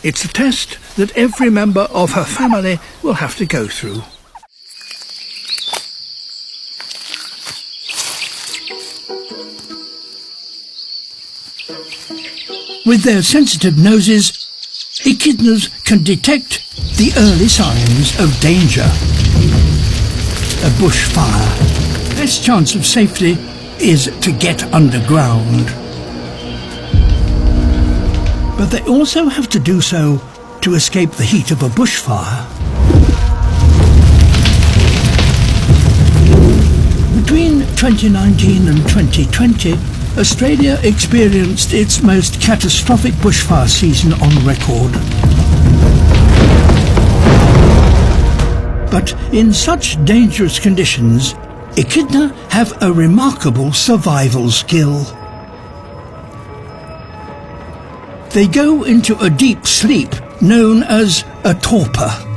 It's a test that every member of her family will have to go through. With their sensitive noses, echidnas can detect the early signs of danger. A bushfire. Best chance of safety is to get underground. But they also have to do so to escape the heat of a bushfire. Between 2019 and 2020, Australia experienced its most catastrophic bushfire season on record. But in such dangerous conditions, echidna have a remarkable survival skill. They go into a deep sleep known as a torpor.